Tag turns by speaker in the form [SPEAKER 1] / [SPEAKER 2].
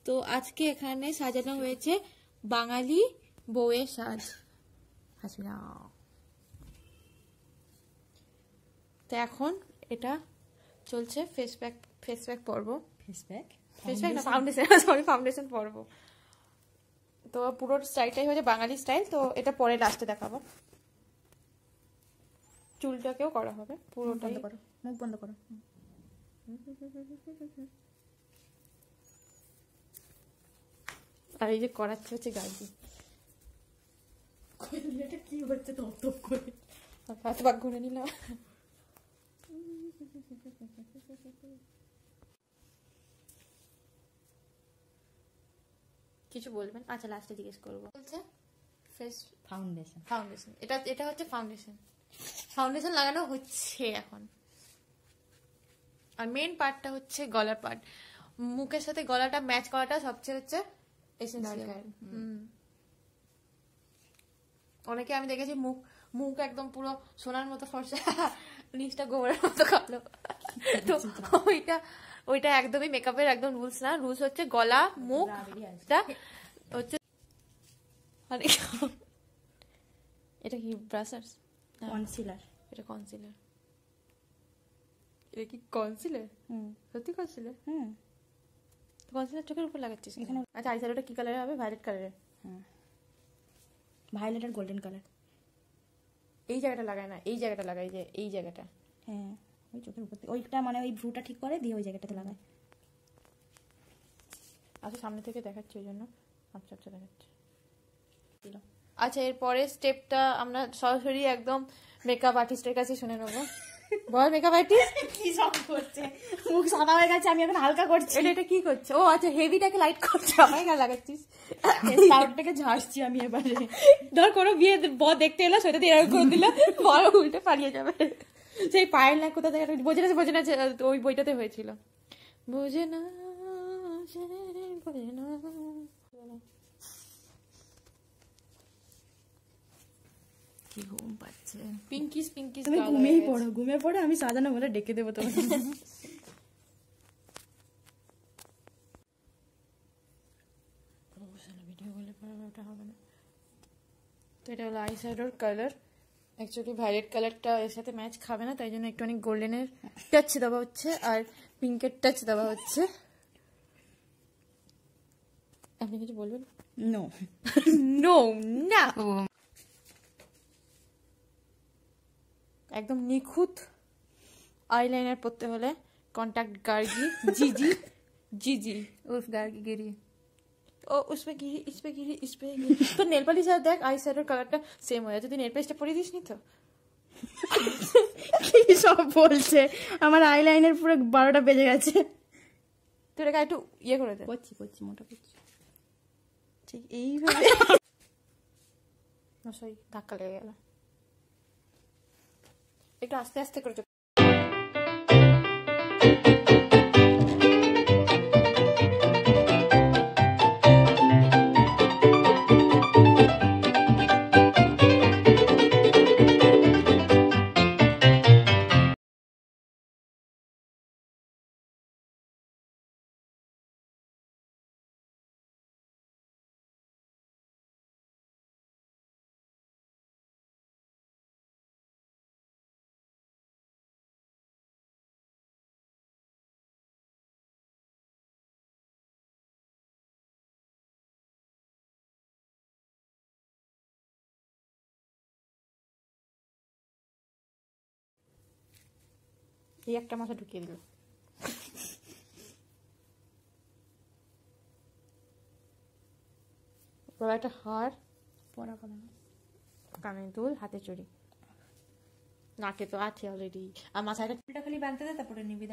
[SPEAKER 1] তো আজকে এখানে সাজানো হয়েছে বাঙালি বউয়ের সাজ। হাসি না। তো এখন এটা চলছে ফেস প্যাক পর্ব। ফেস প্যাক না, ফাউন্ডেশন, সরি, ফাউন্ডেশন পর্ব। তো পুরো স্টাইলটাই হচ্ছে বাঙালি স্টাইল। তো এটা পরে লাস্টে দেখাবো। চুলটাকেও করা হবে পুরোটাই।
[SPEAKER 2] মুখ বন্ধ করো।
[SPEAKER 1] আর এই যে করাচ্ছে হচ্ছে গার্গি।
[SPEAKER 2] এটা কি হচ্ছে তপ করে
[SPEAKER 1] হাত পাক ঘুরে নিলাম। কিছু বলবেন? আচ্ছা লাস্টে জিজ্ঞেস করবো। বলছে ফেস ফাউন্ডেশন। এটা হচ্ছে ফাউন্ডেশন লাগানো হচ্ছে এখন। আর মেন পার্টটা হচ্ছে গলার পার্ট। মুখের সাথে গলাটা ম্যাচ করাটা সবচেয়ে হচ্ছে এসেনশিয়াল। অনেকে আমি দেখেছি মুখ একদম পুরো সোনার মতো ফর্সা, নিচটা গোবরের মতো কালো। তো ওইটা একদমই মেকআপের একদম রুলস না। রুলস হচ্ছে গলা, মুখটা হচ্ছে। এটা কি ব্রাশার্স?
[SPEAKER 2] কনসিলার।
[SPEAKER 1] এটা কনসিলার। এটা কি কনসিলার? সত্যি কনসিলার? কনসিলার চোখের উপর লাগাচ্ছিস এখানে? আচ্ছা, আইশ্যাডোটা কি কালারের হবে? ভায়োলেট কালারের।
[SPEAKER 2] ভায়োলেট আর গোল্ডেন কালার।
[SPEAKER 1] এই জায়গাটা লাগায় না, এই জায়গাটা লাগাই, যে এই জায়গাটা।
[SPEAKER 2] হ্যাঁ, ওই চোখের উপর ওইটা মানে ওই ভ্রুটা ঠিক করে দিয়ে ওই জায়গাটাতে লাগায়।
[SPEAKER 1] আচ্ছা, সামনে থেকে দেখাচ্ছি ওই জন্য আচ্ছা দেখাচ্ছি। আচ্ছা, এর পরের স্টেপটা আমরা সরাসরি একদম মেকআপ আর্টিস্টের কাছে শুনে নেবো। বল মেকআপ আর্টিস্ট
[SPEAKER 2] কি সব করছে? মুখ সাদা হয়ে গেছে, আমি এখন হালকা করছি।
[SPEAKER 1] এটা কি করছে? ও আচ্ছা, হেভিটাকে লাইট করছে। আমায় গা লাগাচ্ছিস?
[SPEAKER 2] সাউন্ডটাকে ঝাড়ছি আমি এবারে।
[SPEAKER 1] ধর কোনো বিয়ে বর দেখতে এলো, সেটা দিয়ে এরকম করে দিলে বড় উল্টে পালিয়ে যাবে। সেই পায়ের না কোথা থেকে বোঝে না, ওই বইটাতে হয়েছিল। বোঝে না।
[SPEAKER 2] কি ঘুম পাচ্ছে।
[SPEAKER 1] পিঙ্কিস
[SPEAKER 2] তুমি ঘুমিয়ে পড়ো, আমি সাজানো বলে ডেকে দেবো তোমাকে।
[SPEAKER 1] ভিডিও বলে ওটা হবে না। তো এটা হলো আইশ্যাডোর কালার। অ্যাকচুয়ালি ভায়োলেট কালারটা এর সাথে ম্যাচ খাবে না, তাই জন্য একটু অনেক গোল্ডেনের টাচ দেওয়া হচ্ছে আর পিঙ্কের টাচ দেওয়া হচ্ছে। আপনি কিছু বলবেন?
[SPEAKER 2] নো
[SPEAKER 1] না। একদম নিখুঁত আইলাইনার পরতে হলে কন্ট্যাক্ট গার্গি জিজি उर्फ गार्गी गिरी। ও उसमें गिरी, इस पे गिरी, इस पे गिरी। तो नेल पॉलिश আর দেখ আইশ্যাডোর কালারটা সেম হয়ে যাচ্ছে। তুই নেল পলিশটা পরিয়ে দিসনি তো?
[SPEAKER 2] কি সব বলছে? আমার আইলাইনার পুরো 12টা বেজে গেছে।
[SPEAKER 1] তুই এটা একটু ইয়ে করে দে।
[SPEAKER 2] করছি মোটা করছি।
[SPEAKER 1] ঠিক এইভাবে। সরি, ধাক্কা লেগে গেল। একটু আস্তে আস্তে করে। এই একটা মাথা ঢুকিয়ে দিল। একটা হার,
[SPEAKER 2] পরা
[SPEAKER 1] কানে দুল, হাতে চুড়ি, নাকে তো আছে অলরেডি, আর মাথায় খালি বাঁধতে দে, তারপরে নিবি।